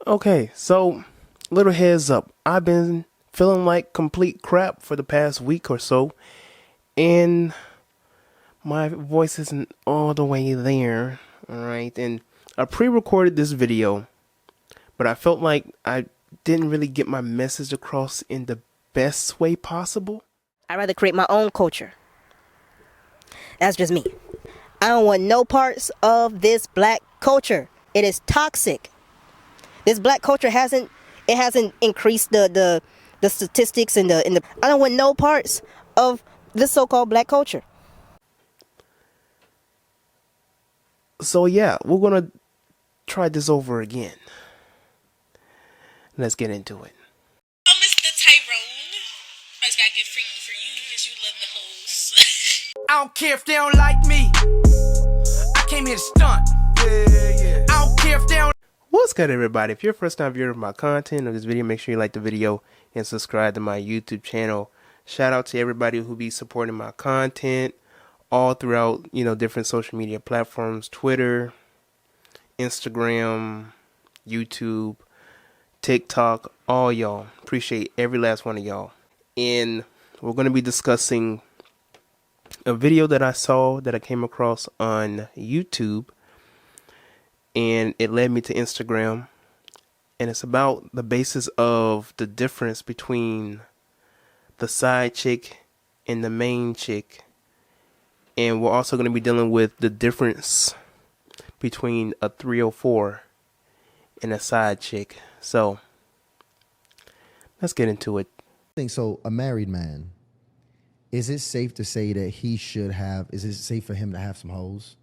Okay, so little heads up. I've been feeling like complete crap for the past week or so, and my voice isn't all the way there. Alright, and I pre-recorded this video, but I felt like I didn't really get my message across in the best way possible. I'd rather create my own culture. That's just me. I don't want no parts of this black culture. It is toxic. This black culture hasn't increased the statistics and the I don't want no parts of this so-called black culture. So yeah, we're gonna try this over again. Let's get into it. Oh, Mr. Tyrone. I just gotta get freaky for you because you love the hoes. I don't care if they don't like me. I came here to stunt. Yeah. I don't care if they don't. What's good, everybody? If you're a first time viewer of my content or this video, make sure you like the video and subscribe to my YouTube channel. Shout out to everybody who be supporting my content all throughout, different social media platforms, Twitter, Instagram, YouTube, TikTok, all y'all. Appreciate every last one of y'all. And we're going to be discussing a video that I saw that I came across on YouTube, and it led me to Instagram, and it's about the basis of the difference between the side chick and the main chick. And we're also going to be dealing with the difference between a 304 and a side chick. So let's get into it. So a married man, is it safe to say that is it safe for him to have some hoes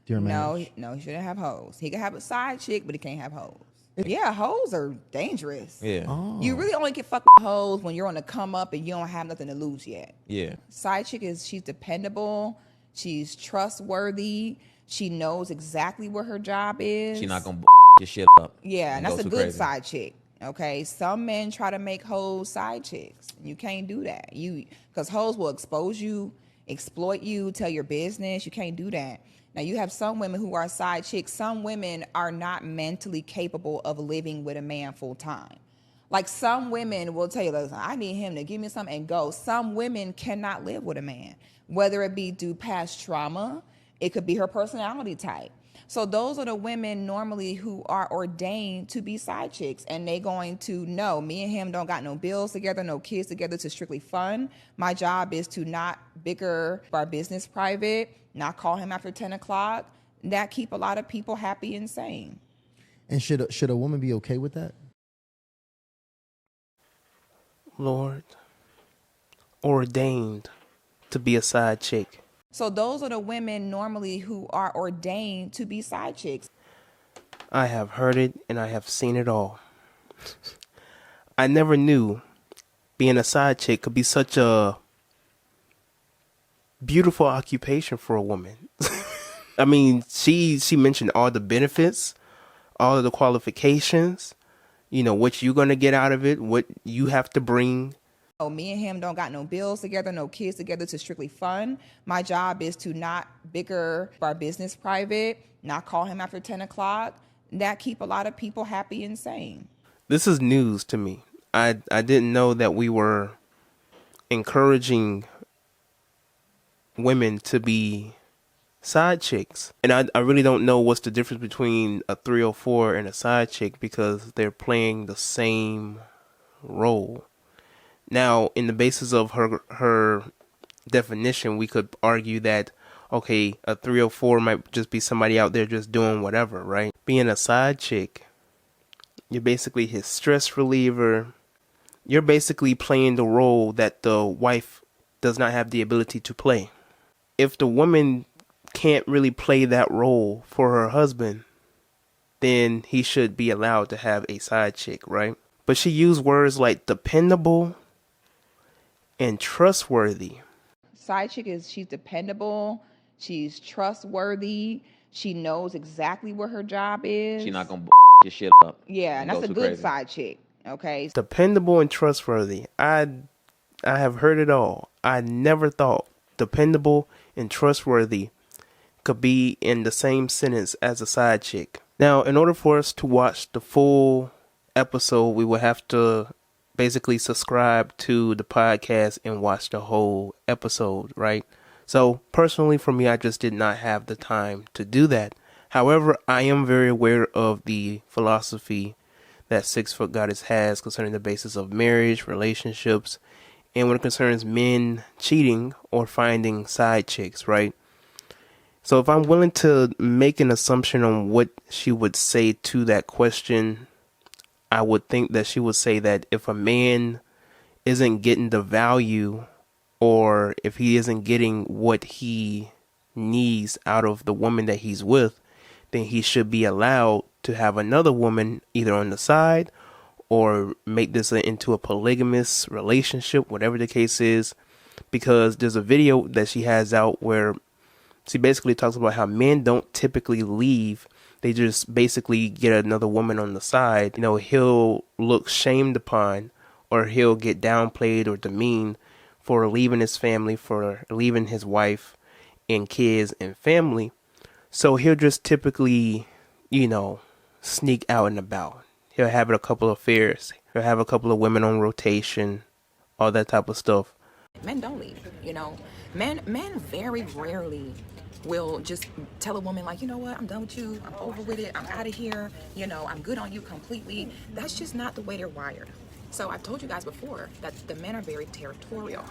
during marriage? No, he shouldn't have hoes. He can have a side chick, but he can't have hoes. Yeah, hoes are dangerous. Yeah. Oh. You really only can fuck with hoes when you're on the come up and you don't have nothing to lose yet. Yeah. Side chick she's dependable, she's trustworthy, she knows exactly what her job is. She's not gonna your shit up. Yeah, and that's a too good crazy. side chick. Okay, some men try to make hoes side chicks. You can't do that. Because hoes will expose you, exploit you, tell your business. You can't do that. Now you have some women who are side chicks. Some women are not mentally capable of living with a man full time. Like some women will tell you, listen, I need him to give me something and go. Some women cannot live with a man, whether it be due past trauma, it could be her personality type. So those are the women normally who are ordained to be side chicks, and they going to know me and him don't got no bills together, no kids together, to strictly fun. My job is to not bicker our business private, not call him after 10 o'clock. That keep a lot of people happy and sane. And should a woman be okay with that? Lord, ordained to be a side chick. So those are the women normally who are ordained to be side chicks. I have heard it and I have seen it all. I never knew being a side chick could be such a beautiful occupation for a woman. I mean, she mentioned all the benefits, all of the qualifications, what you're going to get out of it, what you have to bring. Oh, me and him don't got no bills together, no kids together, to strictly fun. My job is to not bicker our business private, not call him after 10 o'clock. That keep a lot of people happy and sane. This is news to me. I didn't know that we were encouraging women to be side chicks. And I really don't know what's the difference between a 304 and a side chick, because they're playing the same role. Now, in the basis of her definition, we could argue that, okay, a 304 might just be somebody out there just doing whatever, right? Being a side chick, you're basically his stress reliever. You're basically playing the role that the wife does not have the ability to play. If the woman can't really play that role for her husband, then he should be allowed to have a side chick, right? But she used words like dependable and trustworthy. Side chick she's dependable, she's trustworthy, she knows exactly what her job is. She's not gonna your shit up. Yeah, and that's a good crazy. side chick. Okay. Dependable and trustworthy. I have heard it all. I never thought dependable and trustworthy could be in the same sentence as a side chick. Now, in order for us to watch the full episode, we will have to basically subscribe to the podcast and watch the whole episode, right? So personally for me, I just did not have the time to do that. However, I am very aware of the philosophy that 6 Foot Goddess has concerning the basis of marriage, relationships, and when it concerns men cheating or finding side chicks, right? So if I'm willing to make an assumption on what she would say to that question, I would think that she would say that if a man isn't getting the value, or if he isn't getting what he needs out of the woman that he's with, then he should be allowed to have another woman either on the side or make this into a polygamous relationship, whatever the case is. Because there's a video that she has out where she basically talks about how men don't typically leave. They just basically get another woman on the side. You know, he'll look shamed upon, or he'll get downplayed or demeaned for leaving his family, for leaving his wife and kids and family. So he'll just typically, you know, sneak out and about. He'll have a couple of affairs. He'll have a couple of women on rotation, all that type of stuff. Men don't leave, you know. Men very rarely will just tell a woman, like, you know what, I'm done with you, I'm over with it, I'm out of here, you know, I'm good on you completely. That's just not the way they're wired. So I've told you guys before that the men are very territorial.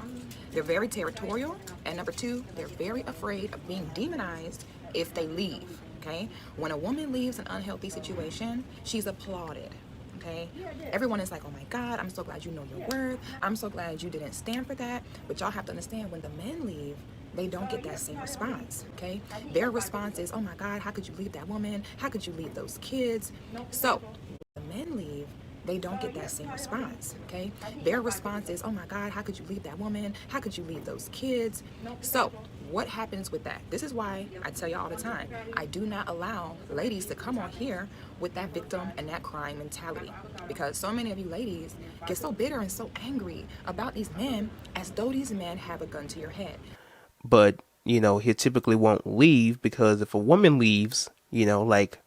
They're very territorial, and number two, they're very afraid of being demonized if they leave, okay? When a woman leaves an unhealthy situation, she's applauded. Okay, everyone is like, oh my God, I'm so glad you know your worth. I'm so glad you didn't stand for that. But y'all have to understand, when the men leave, they don't get that same response. Okay, their response is, oh my God, how could you leave that woman? How could you leave those kids? So when the men leave, they don't get that same response. Okay, their response is, oh my God, how could you leave that woman? How could you leave those kids? So what happens with that? This is why I tell you all the time, I do not allow ladies to come on here with that victim and that crying mentality, because so many of you ladies get so bitter and so angry about these men, as though these men have a gun to your head. But, you know, he typically won't leave, because if a woman leaves, you know, like,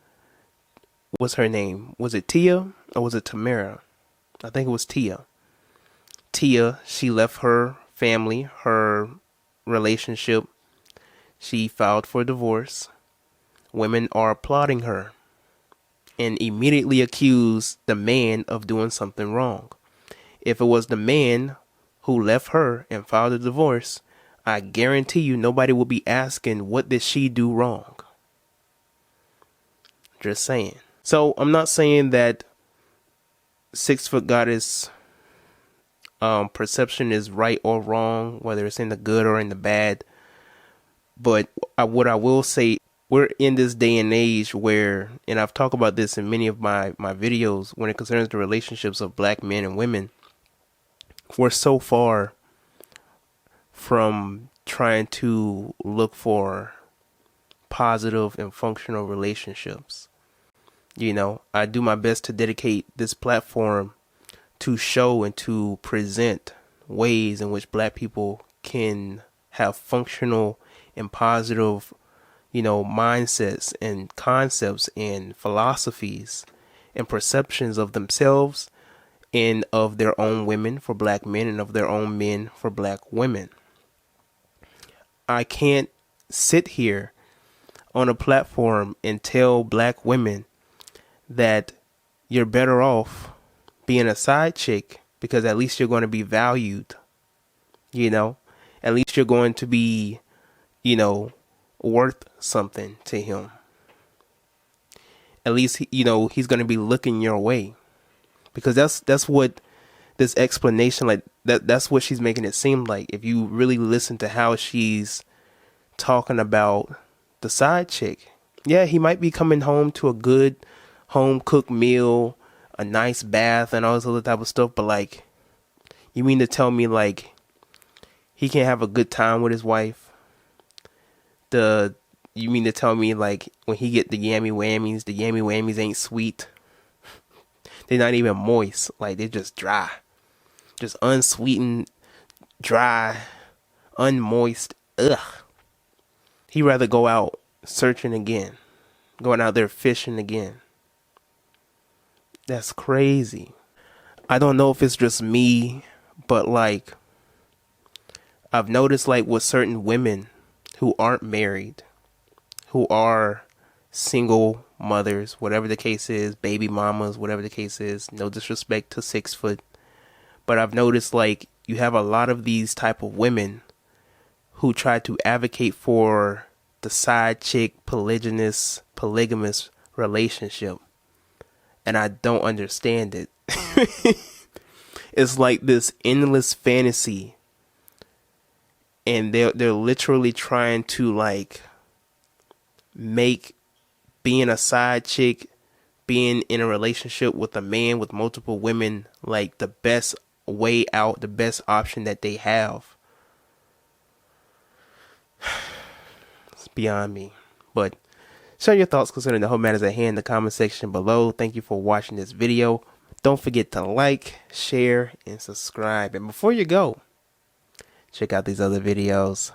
what's her name? Was it Tia or was it Tamara? I think it was Tia. Tia, she left her family, her relationship. She filed for divorce. Women are applauding her and immediately accuse the man of doing something wrong. If it was the man who left her and filed a divorce, I guarantee you nobody will be asking, what did she do wrong? Just saying. So I'm not saying that 6 Foot Goddess perception is right or wrong, whether it's in the good or in the bad. But what I will say, we're in this day and age where, and I've talked about this in many of my videos, when it concerns the relationships of black men and women, we're so far from trying to look for positive and functional relationships. You know, I do my best to dedicate this platform to show and to present ways in which black people can have functional and positive, you know, mindsets and concepts and philosophies and perceptions of themselves and of their own women for black men and of their own men for black women. I can't sit here on a platform and tell black women that you're better off being a side chick, because at least you're going to be valued, you know, at least you're going to be, you know, worth something to him. At least, you know, he's going to be looking your way, because that's what this explanation, like that's what she's making it seem like. If you really listen to how she's talking about the side chick, yeah, he might be coming home to a good home cooked meal, a nice bath and all this other type of stuff, but like, you mean to tell me like he can't have a good time with his wife? You mean to tell me like when he get the yammy whammies ain't sweet? They're not even moist, like they're just dry, just unsweetened, dry, unmoist. Ugh. He'd rather go out searching again, going out there fishing again. That's crazy. I don't know if it's just me, but like I've noticed like with certain women who aren't married, who are single mothers, whatever the case is, baby mamas, whatever the case is, no disrespect to 6 foot, but I've noticed like you have a lot of these type of women who try to advocate for the side chick polygamous relationship, and I don't understand it. It's like this endless fantasy, and they're literally trying to like make being a side chick, being in a relationship with a man with multiple women, like the best way out, the best option that they have. It's beyond me. But share your thoughts concerning the whole matters at hand in the comment section below. Thank you for watching this video. Don't forget to like, share, and subscribe. And before you go, check out these other videos.